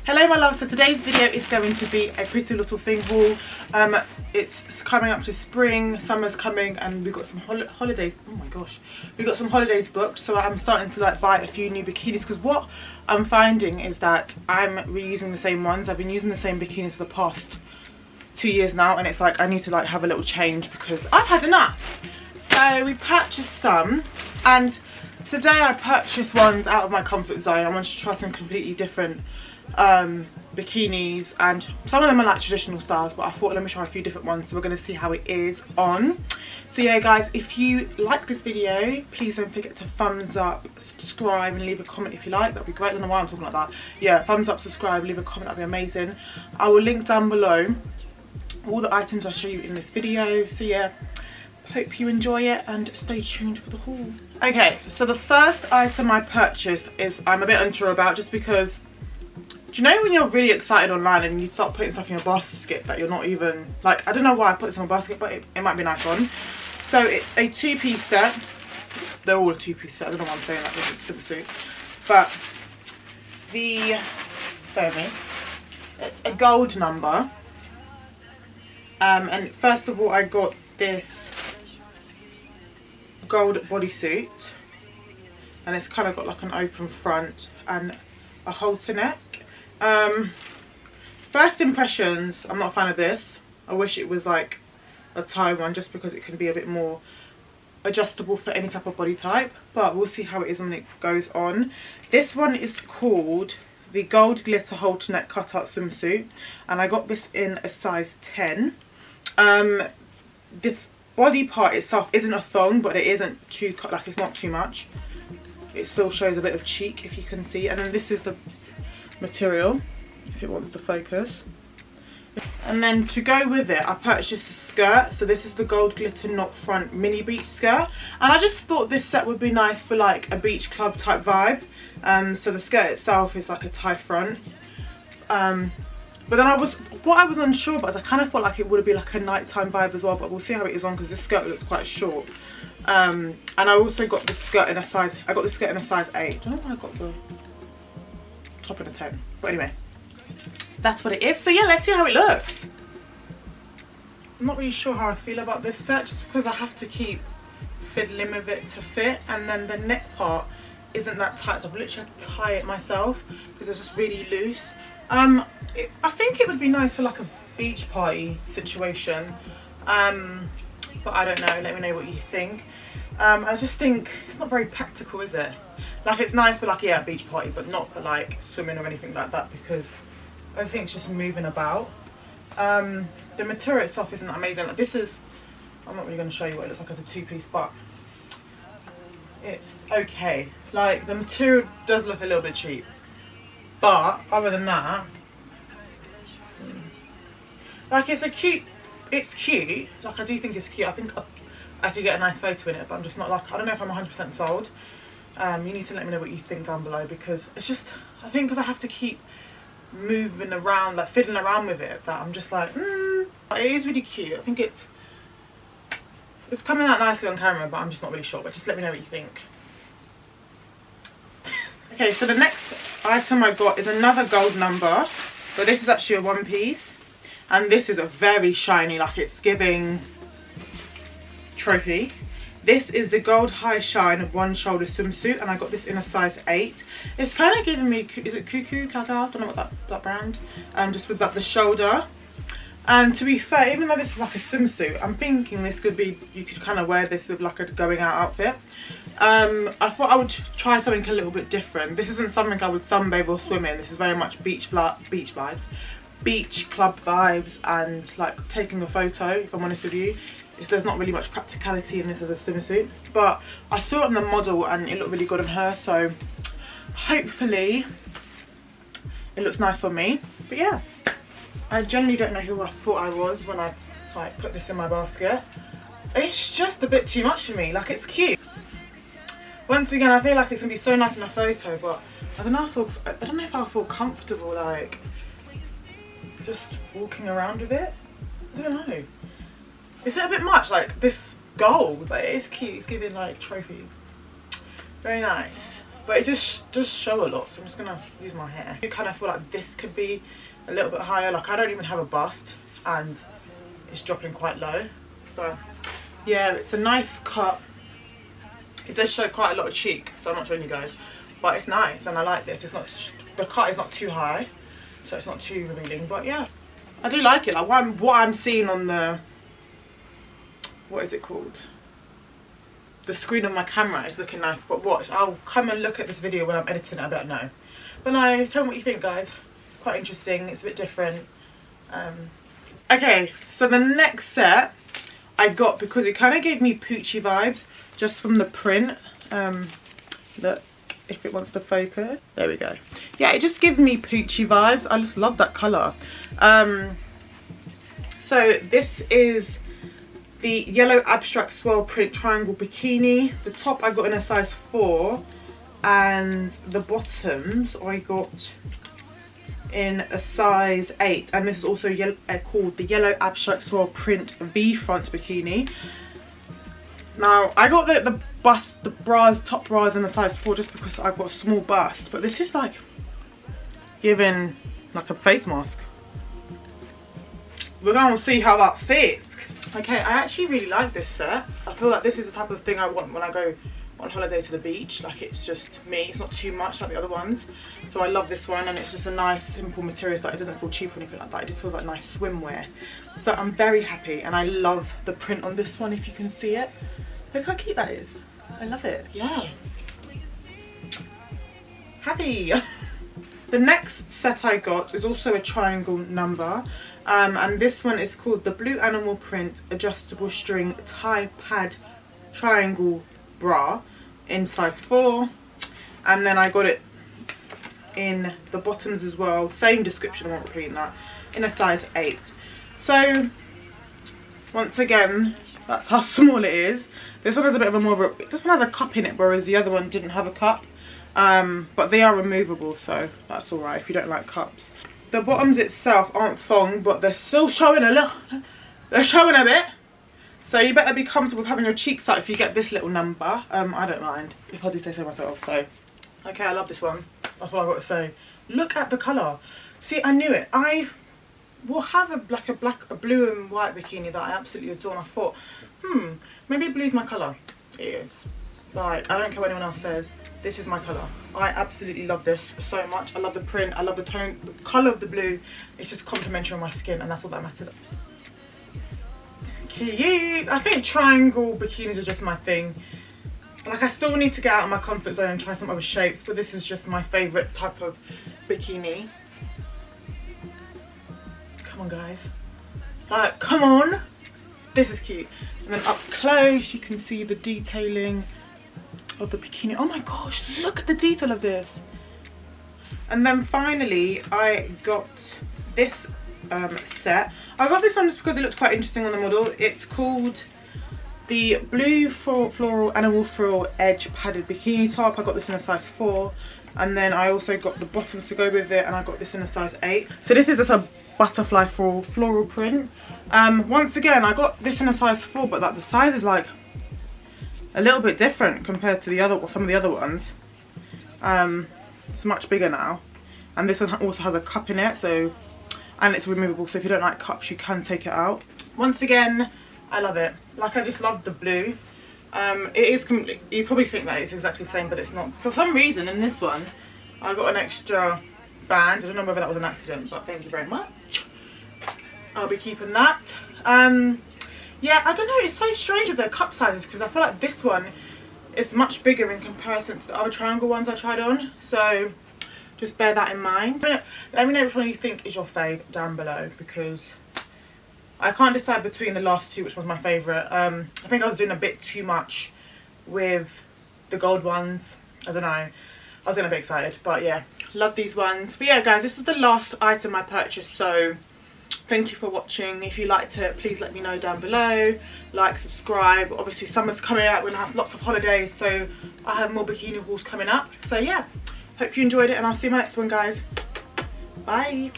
Hello my love, so today's video is going to be a pretty little thing haul. It's coming up to spring, summer's coming, and we've got some holidays. Oh my gosh, we've got some holidays booked, so I'm starting to like buy a few new bikinis, because what I'm finding is that I'm reusing the same ones. I've been using the same bikinis for the past 2 years now, and it's like I need to like have a little change because I've had enough. So we purchased some, and today I purchased ones out of my comfort zone. I wanted to try some completely different bikinis, and some of them are like traditional styles, but I thought let me try a few different ones, so we're going to see how it is on. So yeah guys, if you like this video, please don't forget to thumbs up, subscribe, and leave a comment if you like. That'd be great. I don't know why I'm talking like that. Yeah, thumbs up, subscribe, leave a comment, that'd be amazing. I will link down below all the items I show you in this video. So yeah, hope you enjoy it and stay tuned for the haul. Okay, so the first item I purchased is I'm a bit unsure about, just because, do you know when you're really excited online and you start putting stuff in your basket that you're not even, like, I don't know why I put this in my basket, but it might be a nice one. So it's a two-piece set. They're all a two-piece set. I don't know why I'm saying that because it's swimsuit. But bear with me, it's a gold number. And first of all, I got this gold bodysuit, and it's kind of got like an open front and a halter neck. First impressions, I'm not a fan of this. I wish it was like a tie one, just because it can be a bit more adjustable for any type of body type, but we'll see how it is when it goes on. This one is called the gold glitter halter neck cutout swimsuit, and I got this in a size 10. The body part itself isn't a thong, but it isn't too, like, it's not too much. It still shows a bit of cheek, if you can see. And then this is the material, if it wants to focus. And then to go with it, I purchased a skirt. So this is the gold glitter knot front mini beach skirt, and I just thought this set would be nice for like a beach club type vibe. So the skirt itself is like a tie front. But then what I was unsure about is I kind of felt like it would be like a nighttime vibe as well, but we'll see how it is on, because this skirt looks quite short. And I also got this skirt in a size, I got this skirt in a size 8. I don't know why I got the top in a 10, but anyway, that's what it is. So yeah, let's see how it looks. I'm not really sure how I feel about this set, just because I have to keep fiddling with it to fit, and then the neck part isn't that tight, so I've literally had to tie it myself because it's just really loose. I think it would be nice for like a beach party situation, but I don't know, let me know what you think. I just think it's not very practical, is it? Like, it's nice for like, yeah, a beach party, but not for like swimming or anything like that, because I think it's just moving about. The material itself isn't amazing. Like, this is, I'm not really going to show you what it looks like as a two-piece, but it's okay. Like, the material does look a little bit cheap, but other than that, like, it's cute. Like, I do think it's cute. I think I could get a nice photo in it, but I'm just not like, I don't know if I'm 100% sold. You need to let me know what you think down below, because it's just, I think because I have to keep moving around, like fiddling around with it, that I'm just like, it is really cute. I think it's coming out nicely on camera, but I'm just not really sure. But just let me know what you think. Okay, so the next item I got is another gold number, but this is actually a one piece, and this is a very shiny, like it's giving trophy. This is the gold high shine one shoulder swimsuit, and I got this in a size 8. It's kind of giving me, is it Cuckoo Cacao? I don't know what that brand. Just with like the shoulder. And to be fair, even though this is like a swimsuit, I'm thinking this could be, you could kind of wear this with like a going out outfit. I thought I would try something a little bit different. This isn't something I would sunbathe or swim in. This is very much beach vibes, beach club vibes, and like taking a photo, if I'm honest with you. There's not really much practicality in this as a swimsuit, but I saw it on the model and it looked really good on her, so hopefully it looks nice on me. But yeah, I generally don't know who I thought I was when I like put this in my basket. It's just a bit too much for me. Like, it's cute. Once again, I feel like it's gonna be so nice in a photo, but I don't know if I'll feel comfortable like just walking around with it. I don't know. Is it a bit much? Like, this gold, but it is cute. It's giving like trophy. Very nice. but it just does show a lot, so I'm just gonna use my hair. I kind of feel like this could be a little bit higher. Like, I don't even have a bust and it's dropping quite low. So yeah, it's a nice cut. It does show quite a lot of cheek, so I'm not showing you guys, but it's nice and I like this. It's not, the cut is not too high, so it's not too revealing, but yeah, I do like it. Like what I'm seeing on the, what is it called, the screen of my camera is looking nice, but watch, I'll come and look at this video when I'm editing it, I don't know. But no, tell me what you think, guys. It's quite interesting, it's a bit different. Okay, so the next set I got because it kind of gave me Poochie vibes just from the print. Look, if it wants to focus, there we go. Yeah, it just gives me Poochie vibes. I just love that colour. So this is the yellow abstract swirl print triangle bikini. The top I got in a size 4 and the bottoms I got in a size 8, and this is also called the yellow abstract swirl print V front bikini. Now I got the bust, the bras, top bras in a size 4 just because I've got a small bust, but this is like giving like a face mask. We're gonna see how that fits. Okay, I actually really like this set. I feel like this is the type of thing I want when I go on holiday to the beach. Like, it's just me, it's not too much like the other ones. So I love this one, and it's just a nice simple material, so it doesn't feel cheap or anything like that. It just feels like nice swimwear. So I'm very happy, and I love the print on this one, if you can see it. Look how cute that is. I love it. Yeah. Happy. The next set I got is also a triangle number, and this one is called the blue animal print adjustable string tie pad triangle bra in size 4, and then I got it in the bottoms as well, same description, I won't repeat that, in a size 8. So once again, that's how small it is. This one has a bit of a more of a, this one has a cup in it, whereas the other one didn't have a cup. But they are removable, so that's alright if you don't like cups. The bottoms itself aren't thong, but they're still showing a little, they're showing a bit. So you better be comfortable with having your cheeks out if you get this little number. I don't mind, if I do say so myself. So, okay, I love this one. That's what I've got to say. Look at the colour. See, I knew it. I will have a blue and white bikini that I absolutely adore. And I thought, maybe blue's my colour. It is. Like, I don't care what anyone else says. This is my colour. I absolutely love this so much. I love the print. I love the tone, the colour of the blue. It's just complementary on my skin, and that's all that matters. Cute. I think triangle bikinis are just my thing. Like, I still need to get out of my comfort zone and try some other shapes, but this is just my favourite type of bikini. Come on, guys. Like, come on. This is cute. And then up close, you can see the detailing of the bikini. Oh my gosh, look at the detail of this. And then finally, I got this set. I got this one just because it looked quite interesting on the model. It's called the blue floral animal frill edge padded bikini top. I got this in a size 4, and then I also got the bottoms to go with it, and I got this in a size 8. So this is just a butterfly floral print. Once again, I got this in a size 4, but like the size is like a little bit different compared to the other, some of the other ones. It's much bigger now, and this one also has a cup in it, so, and it's removable, so if you don't like cups you can take it out. Once again, I love it. Like, I just love the blue. It is completely, you probably think that it's exactly the same, but it's not. For some reason in this one I got an extra band. I don't know whether that was an accident, but thank you very much. I'll be keeping that. Yeah, I don't know, it's so strange with their cup sizes, because I feel like this one is much bigger in comparison to the other triangle ones I tried on, so just bear that in mind. Let me know which one you think is your fave down below, because I can't decide between the last two which was my favourite. I think I was doing a bit too much with the gold ones. I don't know, I was getting a bit excited, but yeah, love these ones. But yeah guys, this is the last item I purchased, so thank you for watching. If you liked it, please let me know down below. Like, subscribe. Obviously summer's coming up, we're gonna have lots of holidays, so I have more bikini hauls coming up. So yeah, hope you enjoyed it, and I'll see you in my next one, guys. Bye.